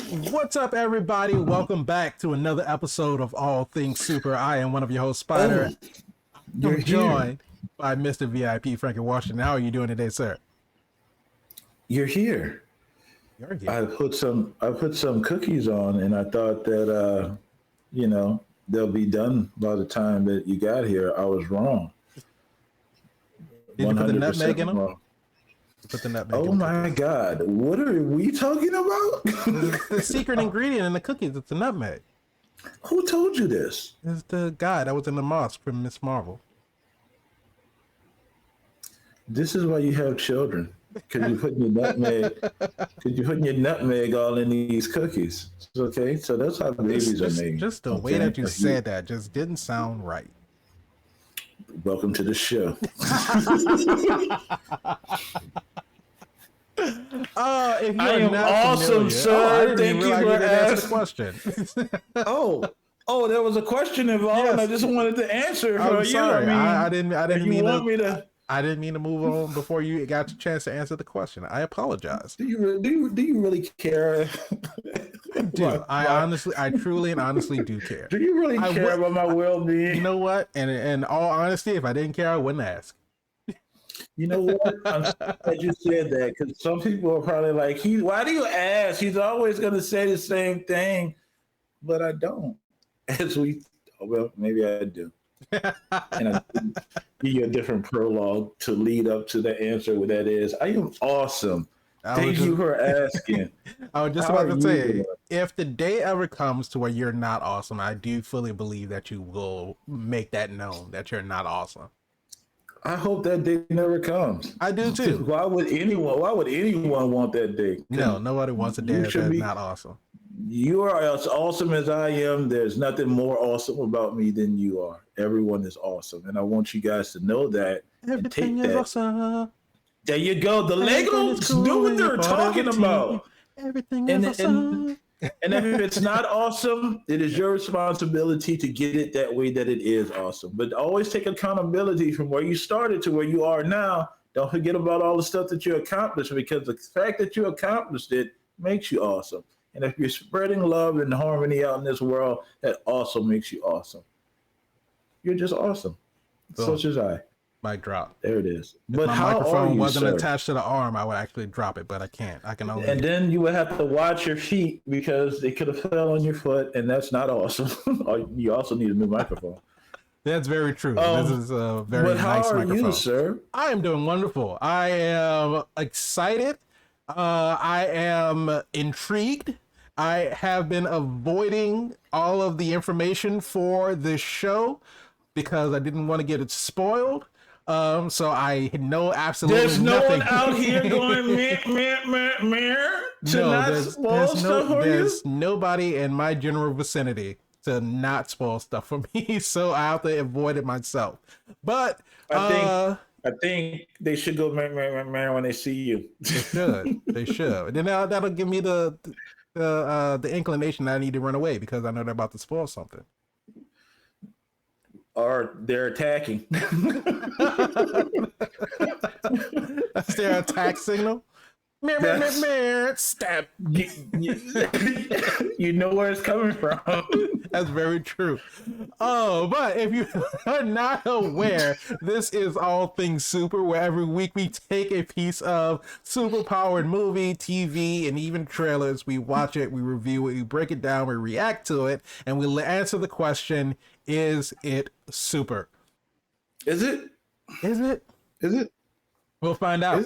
What's up, everybody? Welcome back to another episode of All Things Super. I am one of your hosts, Spider. You're I'm here. joined by Mr. VIP, Frankie Washington. How are you doing today, sir? You're here. You're here. I put some cookies on, and I thought that they'll be done by the time that you got here. I was wrong. Did you put the nutmeg in them? Wrong. Put the nutmeg Oh in the my cookies. God! What are we talking about? The secret ingredient in the cookies is the nutmeg. Who told you this? It's the guy that was in the mosque from Miss Marvel. This is why you have children. Because you're putting your nutmeg. Because you're putting your nutmeg all in these cookies. Okay, so that's how babies are made. Just the way that you said that just didn't sound right. Welcome to the show. If you're I am not awesome, familiar, sir. I Thank you realize for didn't answer the asking. question. Oh, there was a question involved, Yes. and I just wanted to answer it for I'm you. sorry. I mean, didn't you mean want to. me to? I didn't mean to move on before you got the chance to answer the question. I apologize. Do you really care? Dude, I truly and honestly do care. Do you really care about my well-being? You know what? And in all honesty, if I didn't care, I wouldn't ask. You know what? I'm glad you said that, because some people are probably like, why do you ask? He's always going to say the same thing, but I don't. Well, maybe I do. And I give you a different prologue to lead up to the answer. What that is, I am awesome. Thank you for asking. I was just How about to are say, you if the day ever comes to where you're not awesome, I do fully believe that you will make that known that you're not awesome. I hope that day never comes. I do too. Why would anyone want that day? No, nobody wants a day that's not awesome. You are as awesome as I am. There's nothing more awesome about me than you are. Everyone is awesome. And I want you guys to know that. Everything is awesome. There you go. The Legos do what they're talking about. Everything is awesome. And if it's not awesome, it is your responsibility to get it that way that it is awesome. But always take accountability from where you started to where you are now. Don't forget about all the stuff that you accomplished, because the fact that you accomplished it makes you awesome. And if you're spreading love and harmony out in this world, that also makes you awesome. You're just awesome. Such as I. Mic drop. There it is. If my microphone wasn't attached to the arm, I would actually drop it, but I can't. I can only. And then you would have to watch your feet, because they could have fell on your foot, and that's not awesome. You also need a new microphone. That's very true. This is a very nice microphone. How are you, sir? I am doing wonderful. I am excited. I am intrigued. I have been avoiding all of the information for this show because I didn't want to get it spoiled. So I know absolutely There's nothing. No one out here going meh to not spoil stuff for you? There's nobody in my general vicinity to not spoil stuff for me, so I have to avoid it myself. But I think they should go meh when they see you. They should. Then that'll give me the inclination that I need to run away, because I know they're about to spoil something. Or they're attacking. That's their attack signal. Stab. You know where it's coming from. That's very true. Oh, but if you are not aware, this is All Things Super, where every week we take a piece of super-powered movie, TV, and even trailers. We watch it, we review it, we break it down, we react to it, and we'll answer the question, is it super? Is it? Is it? Is it? We'll find out.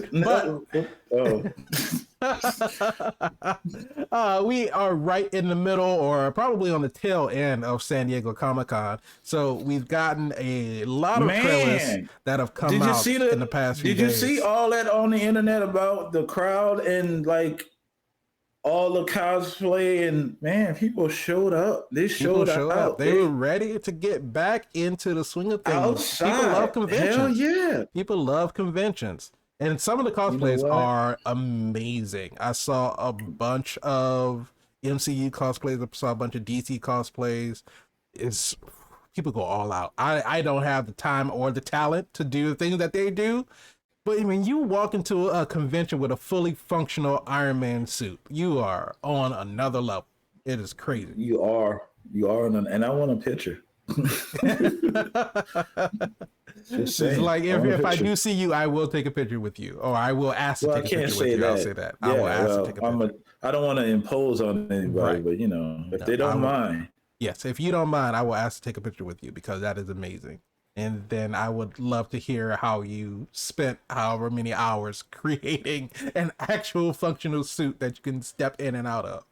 We are right in the middle, or probably on the tail end, of San Diego Comic-Con. So we've gotten a lot of trailers that have come out in the past few days. Did you see all that on the internet about the crowd and like all the cosplay? And man, people showed up. They showed up. They were ready to get back into the swing of things. Outside. People love conventions. Hell yeah. People love conventions. And some of the cosplays are amazing. I saw a bunch of MCU cosplays. I saw a bunch of DC cosplays. People go all out. I don't have the time or the talent to do the things that they do. But when you walk into a convention with a fully functional Iron Man suit, you are on another level. It is crazy. You are, and I want a picture. Just It's saying, like I want a if I picture. do see you, I will take a picture with you, or I will ask to Well, I take a can't picture with say you. I'll say that. that. I will Yeah, ask to well, take a picture. I don't want to impose on anybody, Right. but if No, they I don't will. mind, Yes, if you don't mind, I will ask to take a picture with you because that is amazing. And then I would love to hear how you spent however many hours creating an actual functional suit that you can step in and out of.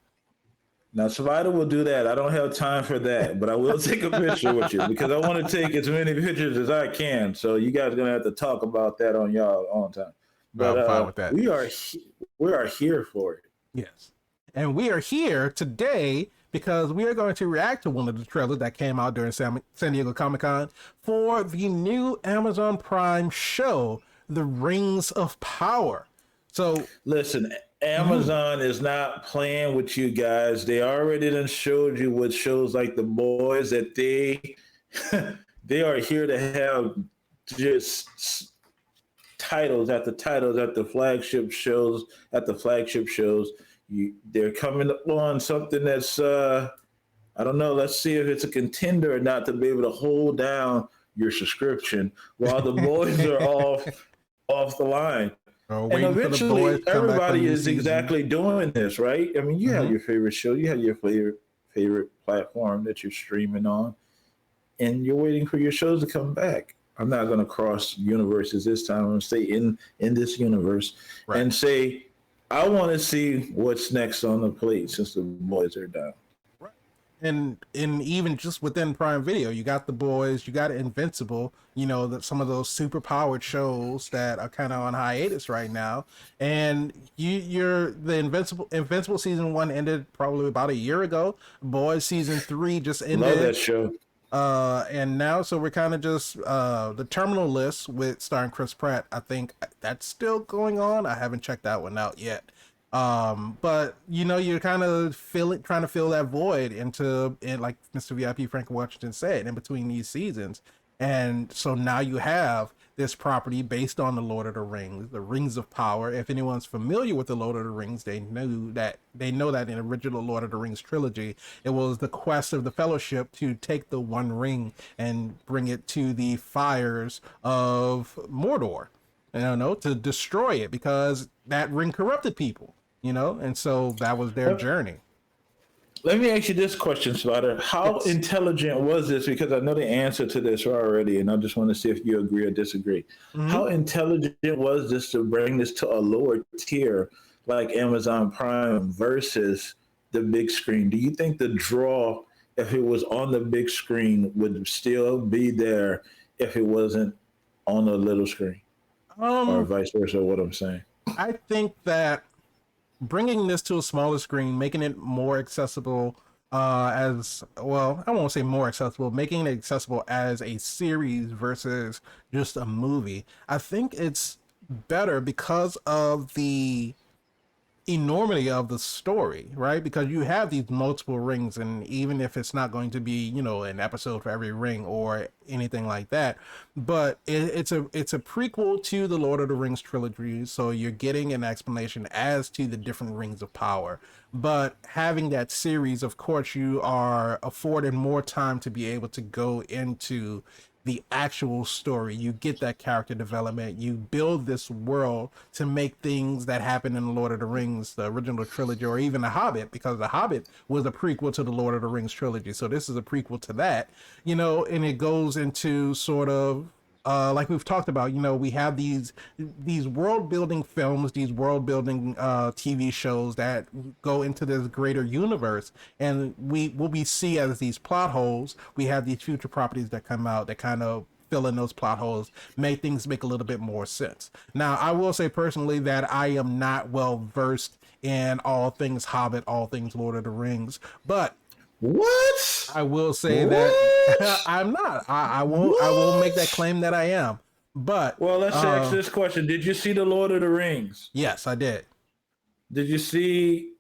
now Spider will do that. I don't have time for that, but I will take a picture with you because I want to take as many pictures as I can. So you guys are gonna have to talk about that on y'all own time. But I'm fine with that. we are here for it. Yes. And we are here today because we are going to react to one of the trailers that came out during San Diego Comic Con for the new Amazon Prime show, The Rings of Power. So, Listen, mhm, Amazon is not playing with you guys. They already done showed you with shows like The Boys that they they are here to have just titles at the flagship shows. They're coming on something that's I don't know. Let's see if it's a contender or not to be able to hold down your subscription while the boys are off the line. And waiting for the boys eventually, to come back for a everybody new is season. exactly doing this, right? I mean, you have Hmm. your favorite show, you have your favorite platform that you're streaming on, and you're waiting for your shows to come back. I'm not going to cross universes this time. I'm going to stay in this universe Right. and say I want to see what's next on the plate since the boys are done. Right. And even just within Prime Video, you got the boys, you got Invincible, some of those super powered shows that are kind of on hiatus right now. And you're the Invincible season 1 ended probably about a year ago. Boys season 3 just Love that ended. show. And now so we're kind of just the Terminal List with starring Chris Pratt. I think that's still going on. I haven't checked that one out yet. But you're kind of trying to fill that void like Mr. VIP Frank Washington said, in between these seasons. And so now you have this property based on the Lord of the Rings, the Rings of Power. If anyone's familiar with the Lord of the Rings, they know that in the original Lord of the Rings trilogy, it was the quest of the Fellowship to take the One Ring and bring it to the fires of Mordor. To destroy it because that ring corrupted people. And so that was their Let, journey. let me ask you this question, Spider. How Yes. intelligent was this? Because I know the answer to this already, and I just want to see if you agree or disagree. Hmm. How intelligent was this to bring this to a lower tier like Amazon Prime versus the big screen? Do you think the draw, if it was on the big screen, would still be there if it wasn't on the little screen, or Um, vice versa? What I'm saying. I think that bringing this to a smaller screen, making it more accessible, as well, I won't say more accessible, making it accessible as a series versus just a movie. I think it's better because of the enormity of the story, right? Because you have these multiple rings, and even if it's not going to be, an episode for every ring or anything like that, but it's a prequel to the Lord of the Rings trilogy, so you're getting an explanation as to the different rings of power. But having that series, of course, you are afforded more time to be able to go into the actual story. You get that character development. You build this world to make things that happen in the Lord of the Rings, the original trilogy, or even The Hobbit, because The Hobbit was a prequel to the Lord of the Rings trilogy. So this is a prequel to that, and it goes into sort of like we've talked about, we have these world building films, these world building TV shows that go into this greater universe, and what we see as these plot holes, we have these future properties that come out that kind of fill in those plot holes, make things make a little bit more sense. Now, I will say personally that I am not well versed in all things Hobbit, all things Lord of the Rings, but What? I will say that What? I'm not. I won't make that What? claim that I am. But Well, let's ask this question. Did you see The Lord of the Rings? yes, I did. Did you see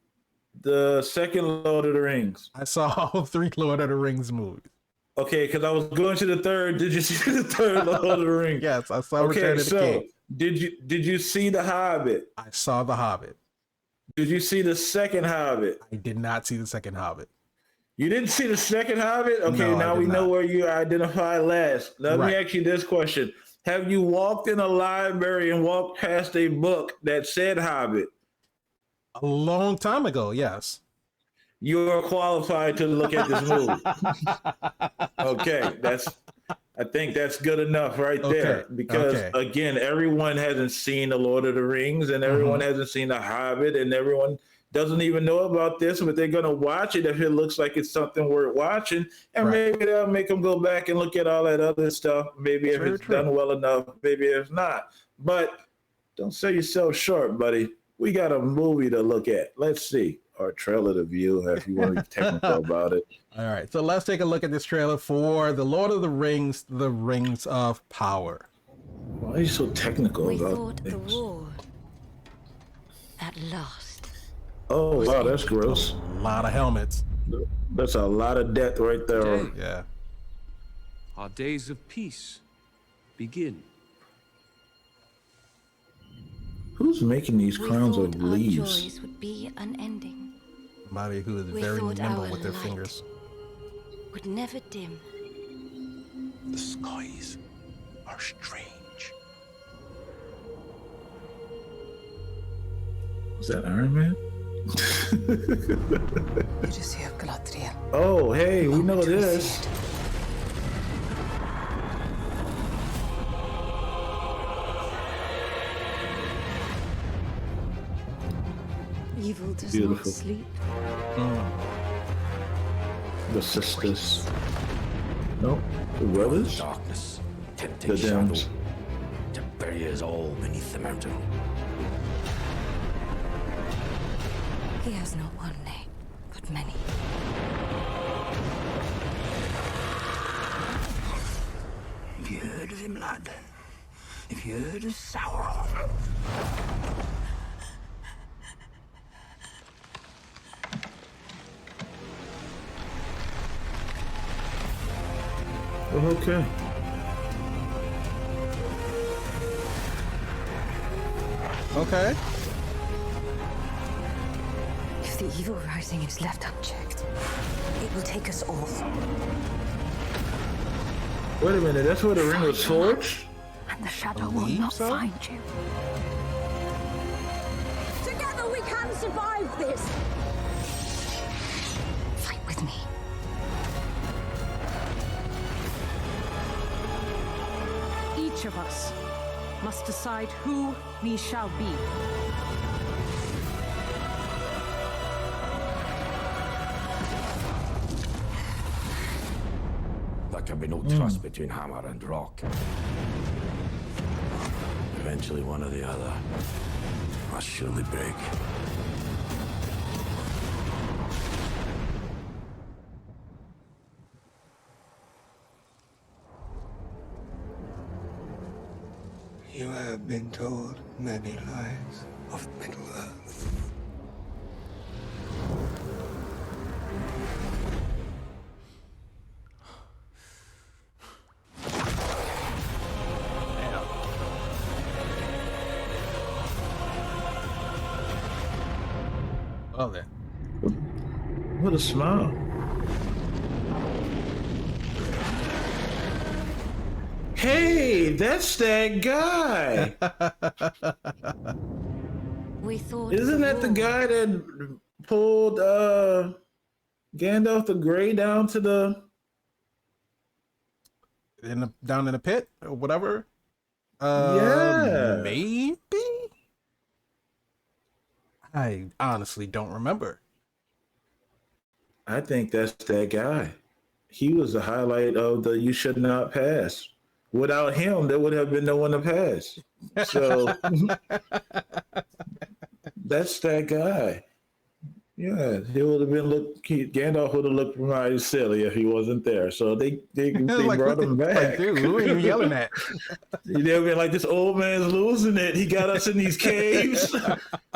the second Lord of the Rings? I saw all three Lord of the Rings movies. Okay, because I was going to the third. Did you see the third Lord of the Rings? Yes, I saw Okay, Return of the so King. Did you see The Hobbit? I saw The Hobbit. Did you see the second Hobbit? I did not see the second Hobbit. You didn't see the second Hobbit? Okay, No, now we know where you identify last. Let me ask you this question. Have you walked in a library and walked past a book that said Hobbit? A long time ago, yes. You're qualified to look at this movie. Okay, I think that's good enough right there. Because again, everyone hasn't seen The Lord of the Rings and everyone hasn't seen The Hobbit and everyone doesn't even know about this, but they're going to watch it if it looks like it's something worth watching. And maybe that'll make them go back and look at all that other stuff. Maybe if it's done well enough, maybe it's not. But don't sell yourself short, buddy. We got a movie to look at. Let's see. Or a trailer to view if you want to be technical about it. All right. So let's take a look at this trailer for The Lord of the Rings, The Rings of Power. Why are you so technical we about thought things? the war at last. Oh, wow, that's gross. A lot of helmets. That's a lot of death right there. Yeah. Our days of peace begin. Who's making these crowns we of thought our leaves? joys would be unending. Somebody who is We very thought nimble our with their light fingers. would never dim. The skies are strange. Is that Iron Man? Oh, hey, we know this. Evil does Beautiful. not sleep. The sisters. No, the brothers. Darkness, The tempting shadow, Dems. to bury us all beneath the mountain. He has not one name, but many. Have you heard of him, lad? Have you heard of Sauron? Oh, okay. Okay. If the evil rising is left unchecked, it will take us all. Wait a minute, that's where the ring was forged? And the shadow will not find you. Together we can survive this! Fight with me. Each of us must decide who we shall be. There can be no trust between hammer and rock. Eventually, one or the other must surely break. You have been told many lies of Middle-earth. Oh, there. What a smile. Hey, that's that guy. We thought Isn't that the war guy that pulled Gandalf the Grey down to the Down in the pit or whatever? Yeah. Maybe? I honestly don't remember. I think that's that guy. He was the highlight of the You Should Not Pass. Without him, there would have been no one to pass. So that's that guy. Yeah, he would have been Gandalf would have looked mighty silly if he wasn't there. So they Like, brought him back. Like, dude, who are you yelling at? They've been like, this old man's losing it. He got us in these caves.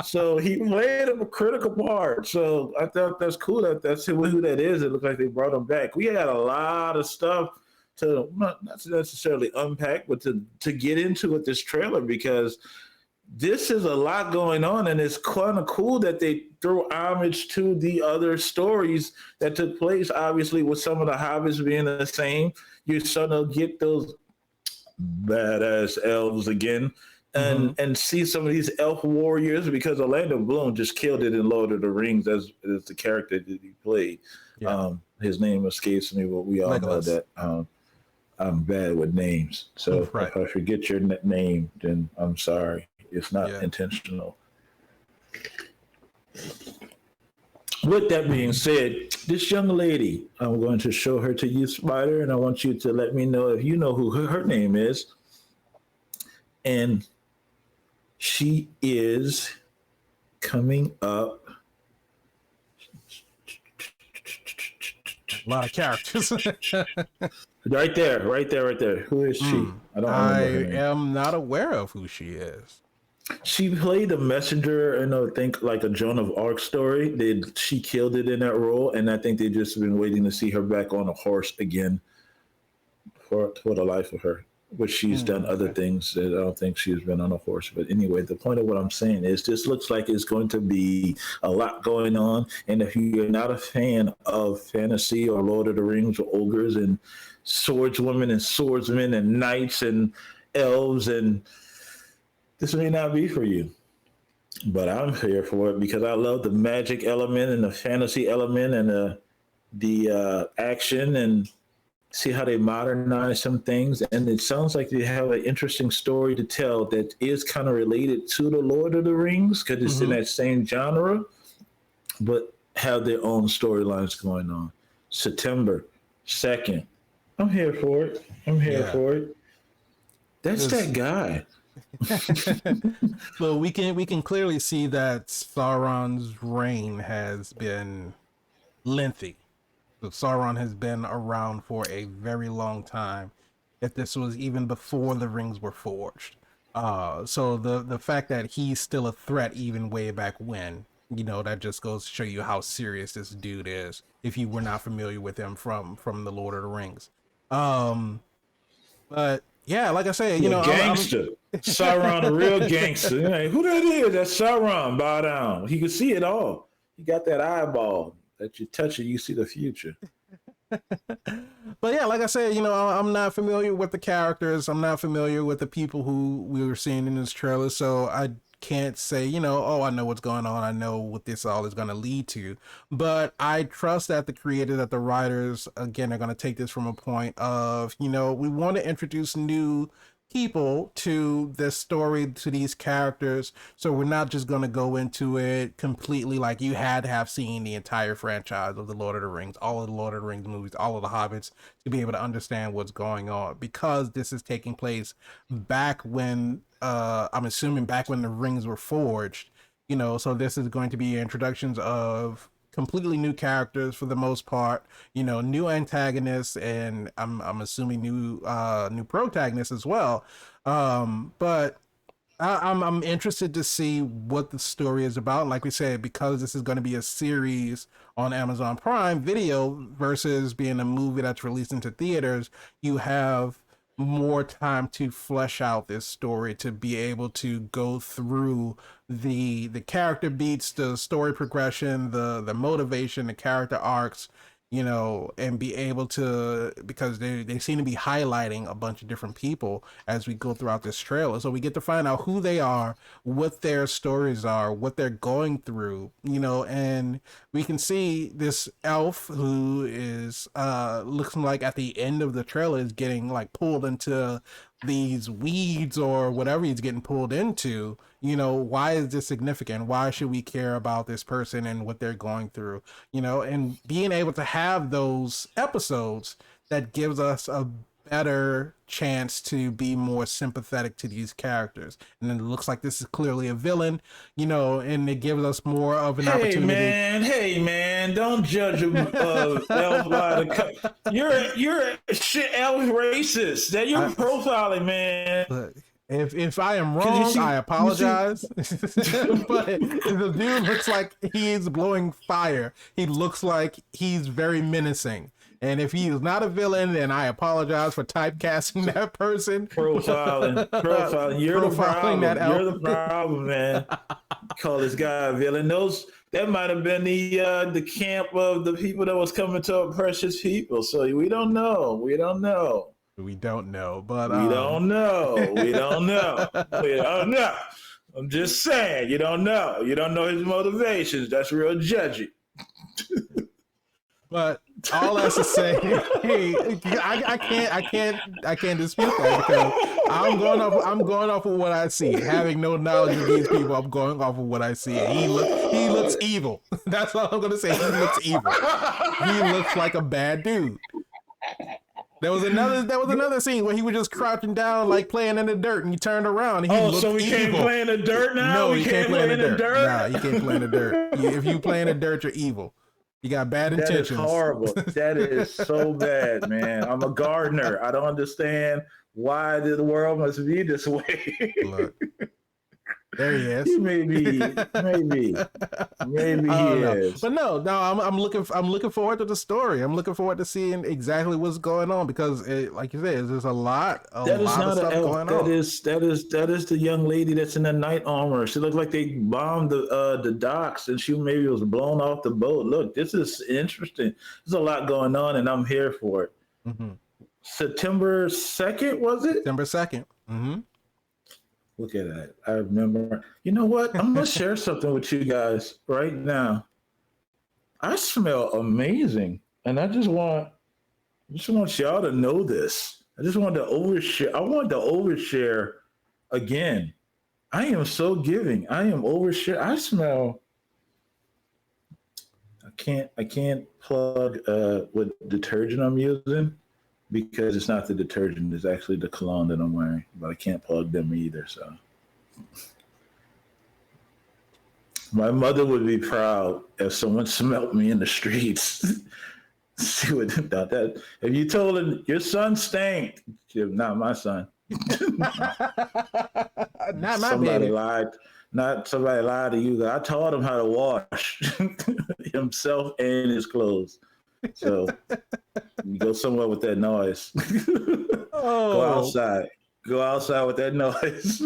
So he played a critical part. So I thought that's cool. That's who that is. It looked like they brought him back. We had a lot of stuff to not necessarily unpack, but to get into with this trailer, because this is a lot going on, and it's kind of cool that they throw homage to the other stories that took place. Obviously, with some of the hobbits being the same, you're starting to get those badass elves again, and see some of these elf warriors, because Orlando Bloom just killed it in Lord of the Rings as the character that he played. Yeah. His name escapes me, but we all know that I'm bad with names. So if I forget your name, then I'm sorry. It's not intentional. With that being said, this young lady, I'm going to show her to you, Spider, and I want you to let me know if you know who her name is. And she is coming up. A lot of characters. Right there. Who is she? I am not aware of who she is. She played a messenger in I think like a Joan of Arc story. She killed it in that role, and I think they've just been waiting to see her back on a horse again for the life of her. But she's done other things that I don't think she's been on a horse. But anyway, the point of what I'm saying is this looks like it's going to be a lot going on. And if you're not a fan of fantasy or Lord of the Rings or ogres and swordswomen and swordsmen and knights and elves, and this may not be for you. But I'm here for it because I love the magic element and the fantasy element and the action, and see how they modernize some things. And it sounds like they have an interesting story to tell that is kind of related to the Lord of the Rings, because it's in that same genre, but have their own storylines going on. September 2nd. I'm here for it. For it. That's that guy. So we can clearly see that Sauron's reign has been lengthy. So Sauron has been around for a very long time. If this was even before the rings were forged, so the fact that he's still a threat even way back when, that just goes to show you how serious this dude is. If you were not familiar with him from the Lord of the Rings, but yeah, like I said, gangster. Sauron, a real gangster. Like, who that is? That's Sauron. Bow down. He can see it all. He got that eyeball that you touch it, you see the future. But yeah, like I said, I'm not familiar with the characters. I'm not familiar with the people who we were seeing in this trailer. So I can't say, I know what's going on. I know what this all is going to lead to. But I trust that the creators, that the writers, again, are going to take this from a point of, we want to introduce new people to this story, to these characters, so we're not just going to go into it completely like you had to have seen the entire franchise of the Lord of the Rings, all of the Lord of the Rings movies, all of the Hobbits, to be able to understand what's going on, because this is taking place back when I'm assuming back when the rings were forged, so this is going to be introductions of completely new characters for the most part, new antagonists, and I'm assuming new protagonists as well. But I'm interested to see what the story is about. Like we said, because this is going to be a series on Amazon Prime Video versus being a movie that's released into theaters, you have more time to flesh out this story, to be able to go through the character beats, the story progression, the motivation, the character arcs, and be able to, because they seem to be highlighting a bunch of different people as we go throughout this trailer. So we get to find out who they are, what their stories are, what they're going through, and we can see this elf who is looks like at the end of the trailer is getting like pulled into these weeds or whatever he's getting pulled into. Why is this significant? Why should we care about this person and what they're going through? And being able to have those episodes that gives us a better chance to be more sympathetic to these characters. And then it looks like this is clearly a villain, and it gives us more of an opportunity. Hey man, don't judge a elf by the You're a shit elf racist. That you're profiling, man. Look, if I am wrong, I apologize. But the dude looks like he's blowing fire. He looks like he's very menacing. And if he is not a villain, then I apologize for typecasting that person. Profiling. You're the problem. You're the problem, man. Call this guy a villain. That might have been the camp of the people that was coming to oppress his people. So we don't know. But we don't know. We don't know. I'm just saying, you don't know. You don't know his motivations. That's real judgy. But all that's to say, hey, I can't dispute that because I'm going off of what I see. Having no knowledge of these people, I'm going off of what I see. And he looks evil. That's all I'm gonna say. He looks evil. He looks like a bad dude. There was another scene where he was just crouching down, like playing in the dirt, and he turned around. And he so we can't play in the dirt now? No, you can't play in the dirt. Nah, you can't play in the dirt. If you play in the dirt, you're evil. You got bad intentions. That is horrible. That is so bad, man. I'm a gardener. I don't understand why the world must be this way. Look, there he is. Maybe he is. But no, I'm looking forward to the story. I'm looking forward to seeing exactly what's going on because, like you said, there's a lot of stuff going on. That is the young lady that's in the night armor. She looked like they bombed the docks and she maybe was blown off the boat. Look, this is interesting. There's a lot going on, and I'm here for it. Mm-hmm. September 2nd, was it? September 2nd. Mm-hmm. Look at that. I remember. You know what? I'm going to share something with you guys right now. I smell amazing. And I just want y'all to know this. I just wanted to overshare. I wanted to overshare again. I am so giving. I am overshare. I smell. I can't plug what detergent I'm using. Because it's not the detergent, it's actually the cologne that I'm wearing. But I can't plug them either, so. My mother would be proud if someone smelt me in the streets. She would have thought that. If you told her, your son stank, not my son. Not my baby. Somebody lied to you. I taught him how to wash himself and his clothes. So you go somewhere with that noise. Go outside with that noise.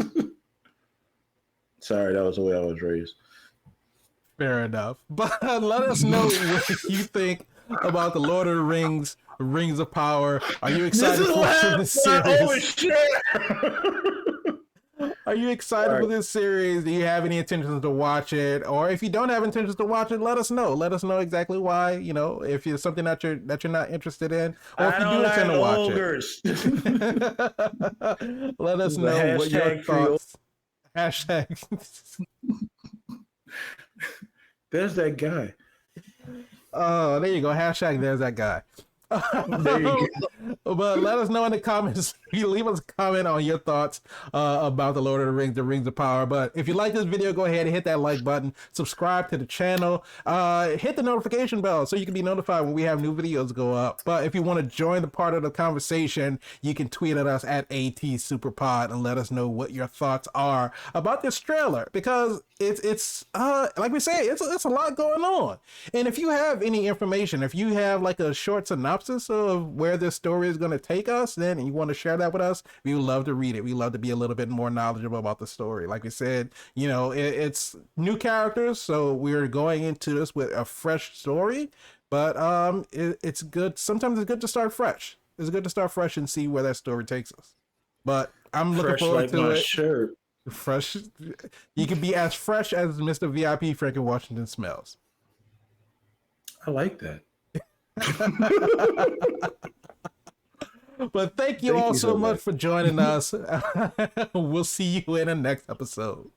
Sorry, that was the way I was raised. Fair enough. But let us know what you think about the Lord of the Rings, Rings of Power. Are you excited for this series? Are you excited for this series? Do you have any intentions to watch it? Or if you don't have intentions to watch it, let us know. Let us know exactly why. You know, if it's something that you're not interested in, or if you do intend to watch it. Let us know what your thoughts. Hashtag. There's that guy. Oh, there you go. Hashtag there's that guy. There you go. But let us know in the comments. You leave us a comment on your thoughts about the Lord of the Rings of Power. But if you like this video, go ahead and hit that like button, subscribe to the channel, hit the notification bell so you can be notified when we have new videos go up. But if you want to join the part of the conversation, you can tweet at us at ATSuperPod and let us know what your thoughts are about this trailer, because it's like we say, it's a lot going on. And if you have any information, if you have like a short synopsis of where this story is going to take us, then you want to share that with us, we would love to read it. We love to be a little bit more knowledgeable about the story. Like we said, you know, it's new characters, so we're going into this with a fresh story. But it's good. Sometimes it's good to start fresh. It's good to start fresh and see where that story takes us. But I'm looking forward to it. Shirt. Fresh. You can be as fresh as Mr. VIP Franklin Washington smells. I like that. But thank you all so much for joining us. We'll see you in the next episode.